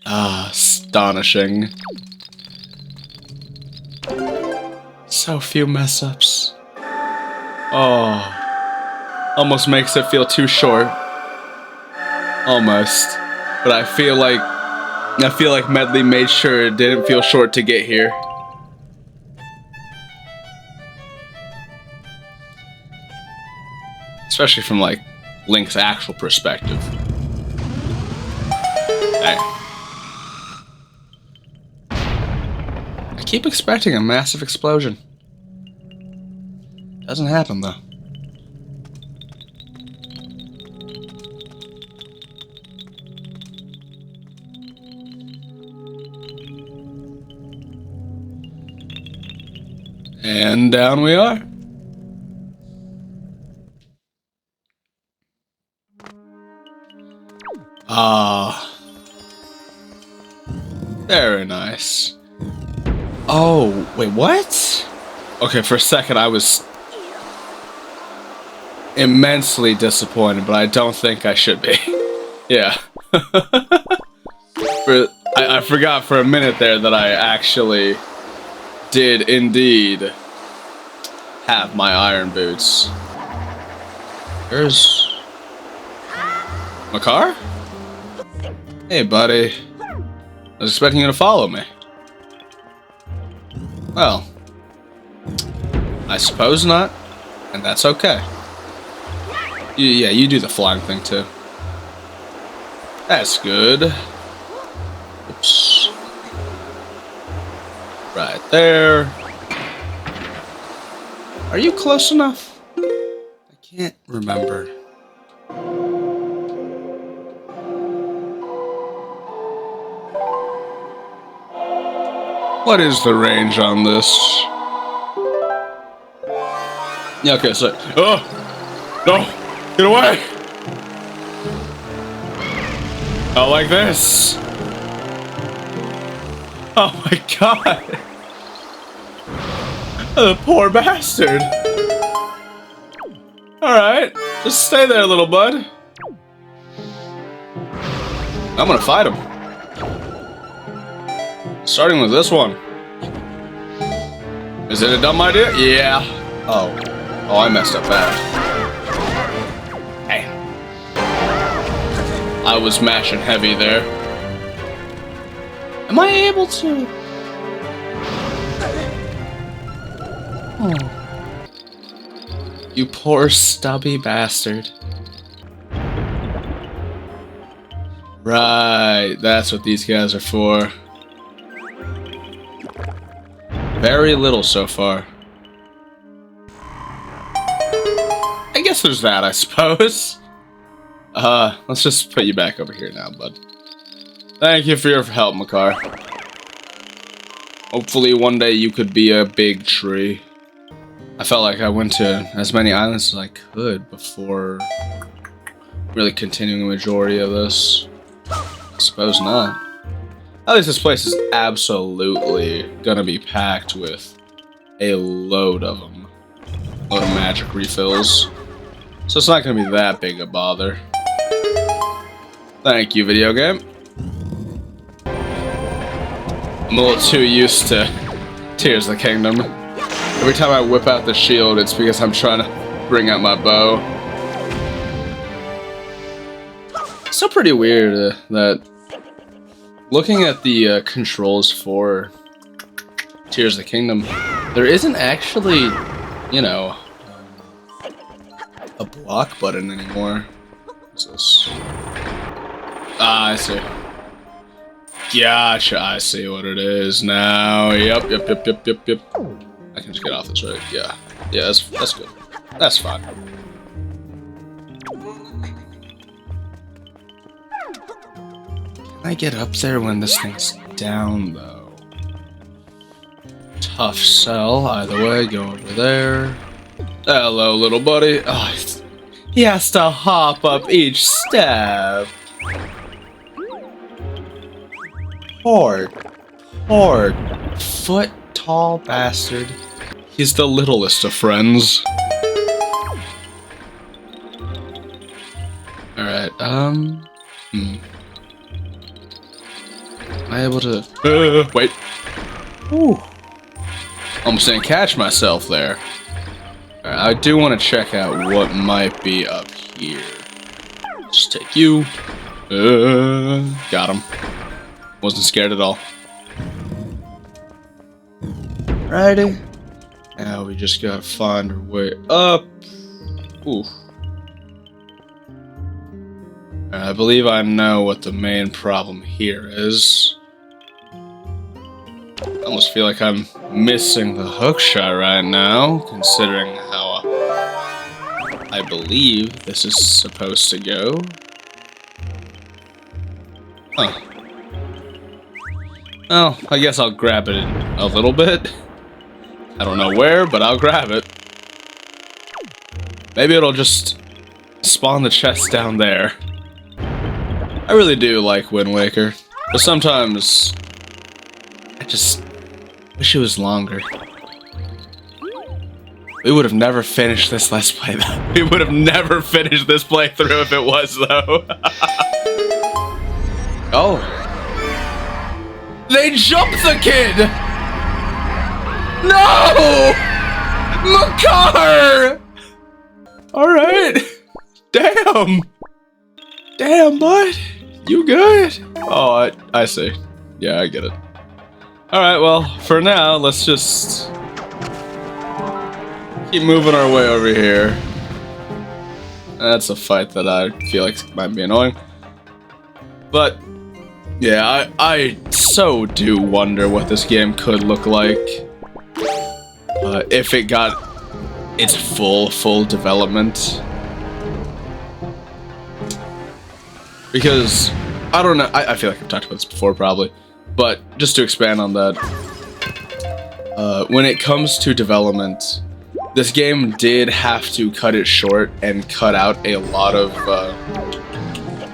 Ah, astonishing. So few mess-ups. Oh. Almost makes it feel too short. Almost. But I feel like Medley made sure it didn't feel short to get here. Especially from, like, Link's actual perspective. Dang. I keep expecting a massive explosion. Doesn't happen, though. And down we are. Ah. Very nice. Oh, wait, what? Okay, for a second I was immensely disappointed, but I don't think I should be. Yeah. I forgot for a minute there that I actually did indeed have my iron boots. There's my car? Hey, buddy. I was expecting you to follow me. Well, I suppose not, and that's okay. Yeah, you do the flying thing too. That's good. Oops. Right there. Are you close enough? I can't remember. What is the range on this? Yeah, okay, so... Oh! No! Get away! Not like this! Oh my god! The poor bastard! Alright, just stay there, little bud. I'm gonna fight him. Starting with this one. Is it a dumb idea? Yeah. Oh. Oh, I messed up bad. Hey. I was mashing heavy there. Am I able to? Oh. You poor stubby bastard. Right, that's what these guys are for. Very little so far. I guess there's that, I suppose. Let's just put you back over here now, bud. Thank you for your help, Makar. Hopefully one day you could be a big tree. I felt like I went to as many islands as I could before really continuing the majority of this. I suppose not. At least this place is absolutely gonna be packed with a load of them. A load of magic refills. So it's not gonna be that big a bother. Thank you, video game. I'm a little too used to Tears of the Kingdom. Every time I whip out the shield, it's because I'm trying to bring out my bow. It's still pretty weird that looking at the controls for Tears of the Kingdom, there isn't actually, you know, a block button anymore. What's this? Ah, I see. Gotcha, I see what it is now. Yep. I can just get off this, right? Yeah. Yeah, that's good. That's fine. Can I get up there when this thing's down, though? Tough sell. Either way, go over there. Hello, little buddy. Oh, he has to hop up each step. Poor foot-tall bastard. He's the littlest of friends. Alright, I able to... wait. Ooh. Almost didn't catch myself there. I do want to check out what might be up here. Just take you. Got him. Wasn't scared at all. Righty. Now we just gotta find our way up. Ooh. I believe I know what the main problem here is. I almost feel like I'm missing the hookshot right now, considering how I believe this is supposed to go. Huh. Well, I guess I'll grab it a little bit. I don't know where, but I'll grab it. Maybe it'll just spawn the chest down there. I really do like Wind Waker, but sometimes I just wish it was longer. We would have never finished this Let's Play though. We would have never finished this playthrough if it was though. Oh. They jumped the kid! No! Makar! Alright. Damn. Damn, bud. You good? Oh, I see. Yeah, I get it. Alright, well, for now, let's just keep moving our way over here. That's a fight that I feel like might be annoying. But, yeah, I so do wonder what this game could look like if it got its full development. Because, I don't know, I feel like I've talked about this before probably, but just to expand on that, when it comes to development, this game did have to cut it short and cut out a lot of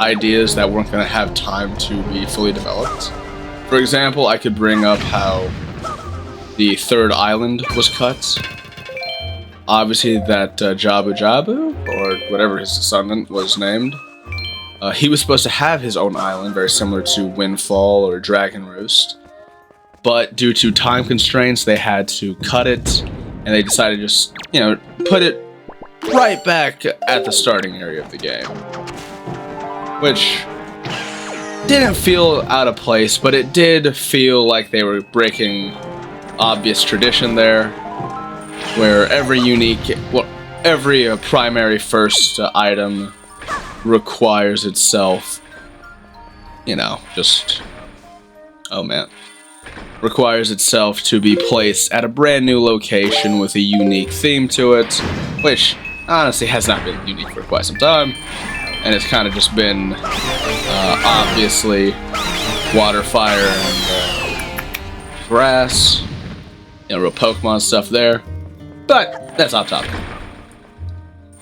ideas that weren't going to have time to be fully developed. For example, I could bring up how the third island was cut. Obviously that Jabu Jabu, or whatever his descendant was named, he was supposed to have his own island, very similar to Windfall or Dragon Roost. But due to time constraints, they had to cut it, and they decided to just, you know, put it right back at the starting area of the game. Which didn't feel out of place, but it did feel like they were breaking obvious tradition there, where every primary first item requires itself, you know, just, oh man, requires itself to be placed at a brand new location with a unique theme to it, which honestly has not been unique for quite some time, and it's kind of just been obviously water, fire, and grass, you know, real Pokemon stuff there, but that's off topic.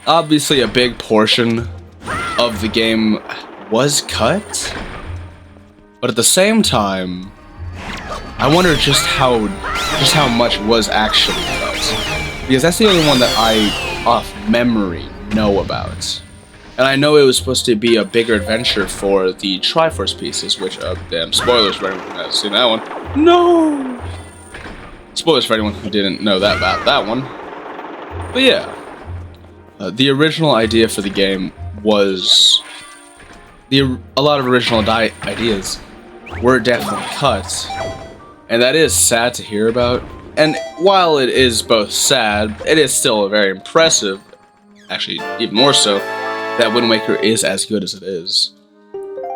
Obviously a big portion of the game was cut, but at the same time, I wonder just how much was actually cut, because that's the only one that I, off memory, know about. And I know it was supposed to be a bigger adventure for the Triforce pieces, which, damn, spoilers for anyone who hasn't seen that one. No! Spoilers for anyone who didn't know that about that one. But yeah, the original idea for the game was... a lot of original ideas were definitely cut, and that is sad to hear about. And while it is both sad, it is still very impressive, actually even more so, that Wind Waker is as good as it is.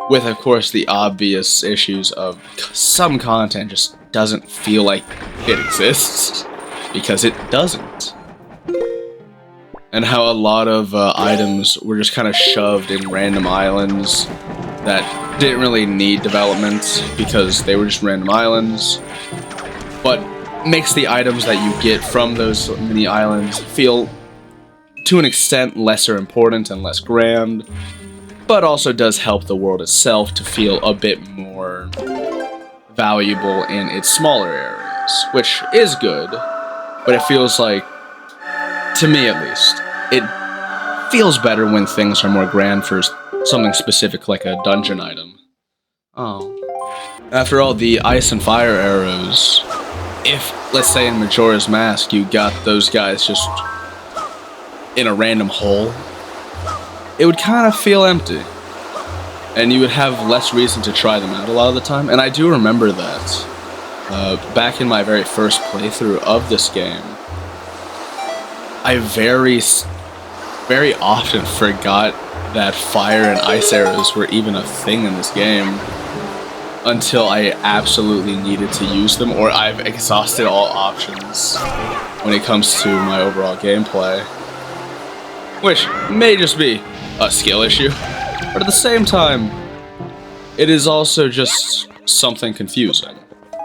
With, of course, the obvious issues of some content just doesn't feel like it exists, because it doesn't. And how a lot of items were just kind of shoved in random islands that didn't really need development because they were just random islands, but makes the items that you get from those mini islands feel, to an extent, lesser important and less grand, but also does help the world itself to feel a bit more valuable in its smaller areas, which is good, but it feels like, to me at least, it feels better when things are more grand for something specific like a dungeon item. Oh. After all, the ice and fire arrows, if, let's say in Majora's Mask, you got those guys just in a random hole, it would kind of feel empty. And you would have less reason to try them out a lot of the time. And I do remember that. Back in my very first playthrough of this game, I very often forgot that fire and ice arrows were even a thing in this game until I absolutely needed to use them, or I've exhausted all options when it comes to my overall gameplay. Which may just be a skill issue, but at the same time, it is also just something confusing.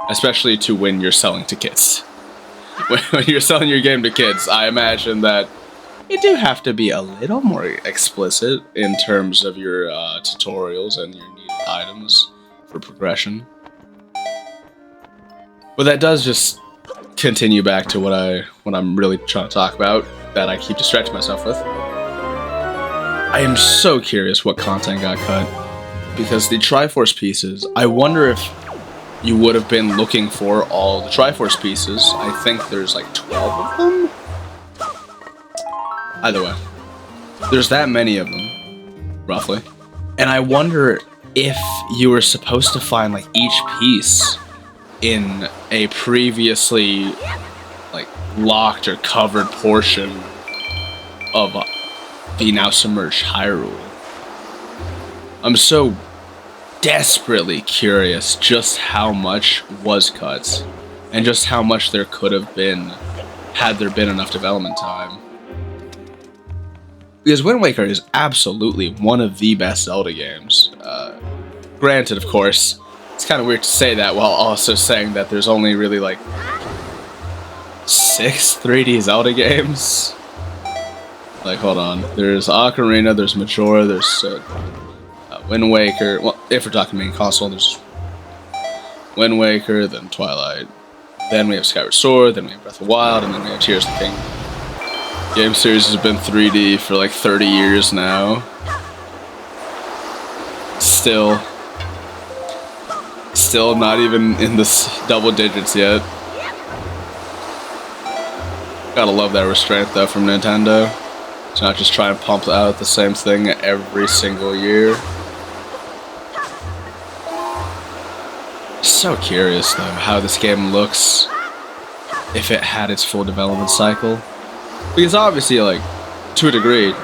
Especially to when you're selling to kids. When you're selling your game to kids, I imagine that you do have to be a little more explicit in terms of your tutorials and your needed items for progression. But that does just continue back to what I'm really trying to talk about, that I keep distracting myself with. I am so curious what content got cut, because the Triforce pieces, I wonder if you would have been looking for all the Triforce pieces. I think there's like 12 of them? Either way, there's that many of them, roughly. And I wonder if you were supposed to find like each piece in a previously like locked or covered portion of the now submerged Hyrule. I'm so desperately curious just how much was cut, and just how much there could have been had there been enough development time. Because Wind Waker is absolutely one of the best Zelda games. Granted, of course, it's kind of weird to say that while also saying that there's only really like 6 3D Zelda games. Like, hold on. There's Ocarina, there's Majora, there's Wind Waker. Well, if we're talking main console, there's Wind Waker, then Twilight. Then we have Skyward Sword, then we have Breath of the Wild, and then we have Tears of the Kingdom. Game series has been 3D for like 30 years now. Still not even in this double digits yet. Gotta love that restraint though from Nintendo. To not just try and pump out the same thing every single year. So curious though how this game looks if it had its full development cycle. Because obviously, like, to a degree,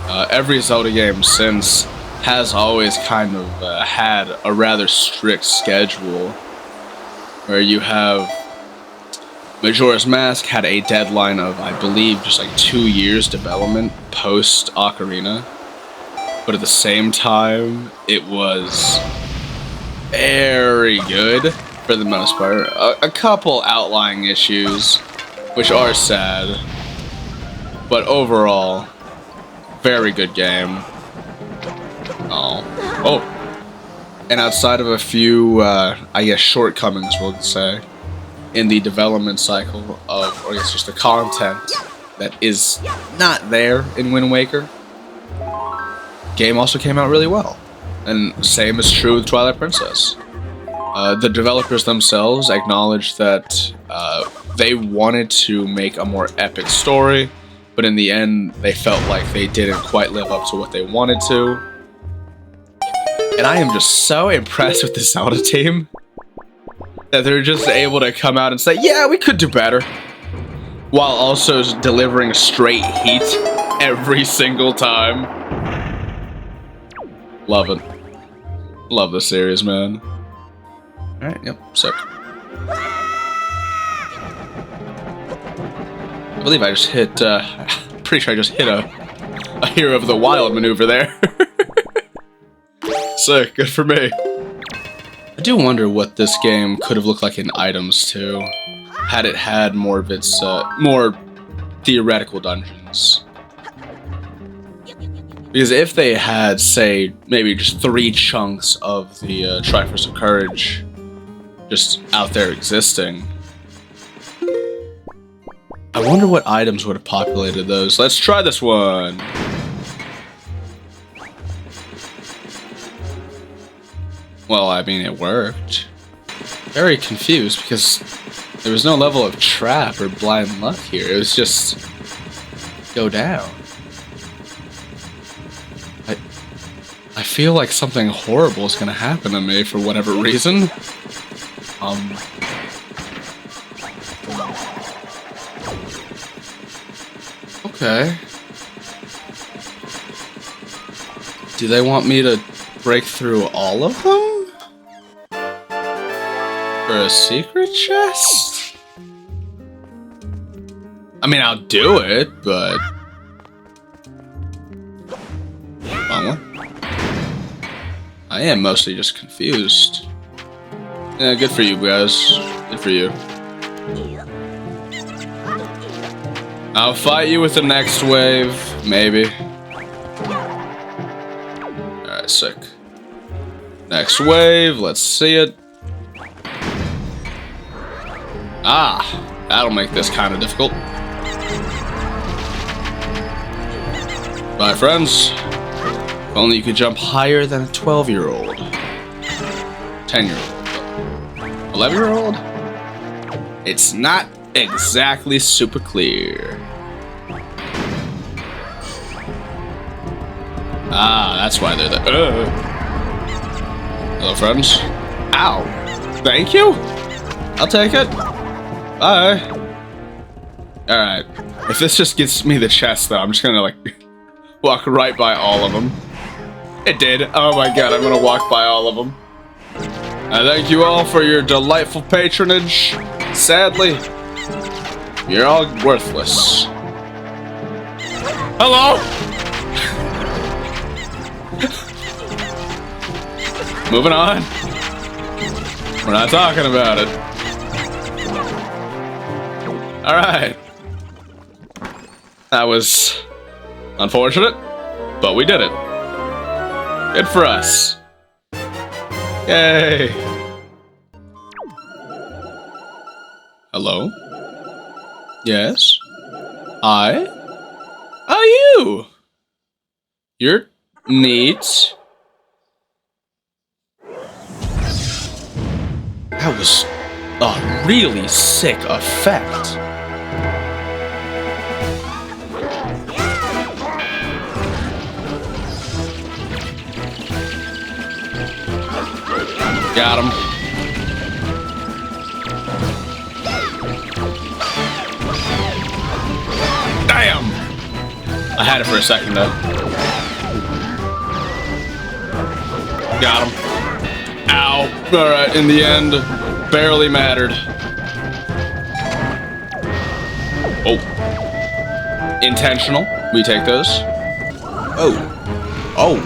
every Zelda game since has always kind of had a rather strict schedule, where you have Majora's Mask had a deadline of, I believe, just like 2 years development post Ocarina, but at the same time, it was very good for the most part. A couple outlying issues, which are sad. But overall, very good game. Oh. And outside of a few, I guess, shortcomings, we'll say, in the development cycle of, or I guess just the content that is not there in Wind Waker, game also came out really well. And same is true with Twilight Princess. The developers themselves acknowledged that they wanted to make a more epic story, but in the end, they felt like they didn't quite live up to what they wanted to. And I am just so impressed with the Zelda team that they're just able to come out and say, yeah, we could do better, while also delivering straight heat every single time. Love it. Love this series, man. Alright, yep, sick. I believe I just hit, pretty sure I just hit a Hero of the Wild maneuver there. Sick, good for me. I do wonder what this game could have looked like in items, too, had it had more of its, more theoretical dungeons. Because if they had, say, maybe just 3 chunks of the Triforce of Courage just out there existing, I wonder what items would have populated those. Let's try this one. Well, I mean, it worked. Very confused because there was no level of trap or blind luck here. It was just go down. I feel like something horrible is gonna happen to me for whatever reason. Okay. Do they want me to break through all of them? For a secret chest? I mean, I'll do it, but... Wrong one. I am mostly just confused. Yeah, good for you guys. Good for you. I'll fight you with the next wave, maybe. Alright, sick. Next wave, let's see it. Ah, that'll make this kind of difficult. Bye, friends. If only you could jump higher than a 12-year-old. 10-year-old. 11-year-old? It's not exactly super clear. Ah, that's why they're there. Hello, friends. Ow. Thank you? I'll take it. Bye. Alright. If this just gets me the chest, though, I'm just gonna, like, walk right by all of them. It did. Oh my god, I'm gonna walk by all of them. I thank you all for your delightful patronage. Sadly, you're all worthless. Hello? Moving on. We're not talking about it. Alright. That was unfortunate, but we did it. Good for us. Yay. Hello? Yes? Hi? How are you? You're neat. That was a really sick effect. Got him. Damn! I had it for a second though. Got him. Ow. Alright, in the end, barely mattered. Oh. Intentional. We take those. Oh. Oh.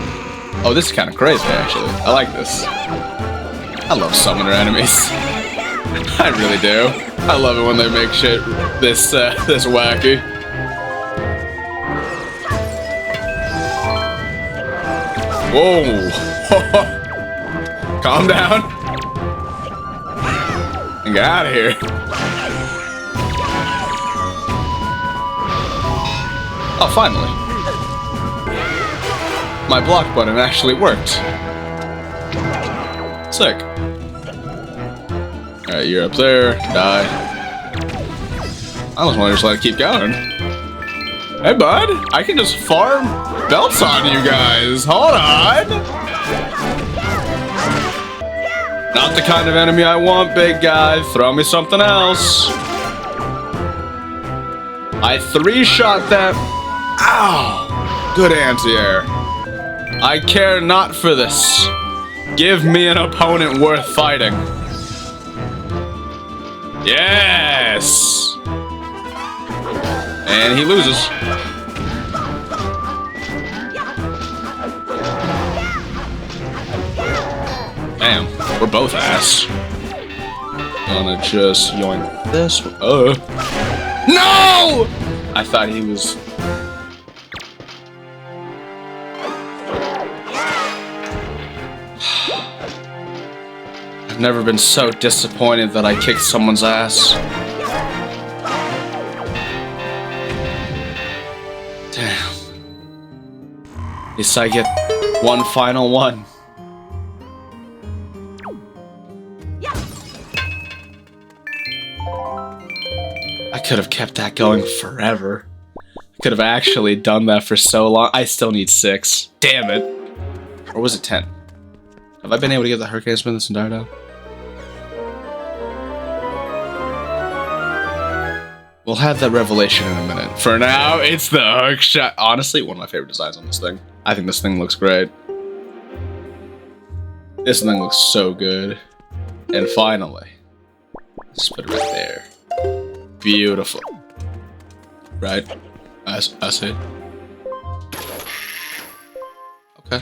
Oh, this is kind of crazy, actually. I like this. I love summoner enemies. I really do. I love it when they make shit this wacky. Whoa. Calm down. And get out of here. Oh, finally. My block button actually worked. Sick. Alright, you're up there. Die. I almost want to just let it keep going. Hey, bud. I can just farm belts on you guys. Hold on. Not the kind of enemy I want, big guy. Throw me something else. I 3-shot that. Ow. Good anti-air. I care not for this. Give me an opponent worth fighting. Yes! And he loses. Damn, we're both ass. Gonna just yoink this one. No! I thought he was... I've never been so disappointed that I kicked someone's ass. Damn. At least I get one final one. could have kept that going forever. I could have actually done that for so long. I still need 6. Damn it. Or was it 10? Have I been able to get the Hurricane Spin this entire time? We'll have that revelation in a minute. For now, it's the hook shot. Honestly, one of my favorite designs on this thing. I think this thing looks great. This thing looks so good. And finally, let's put it right there. Beautiful. Right? I see. Okay.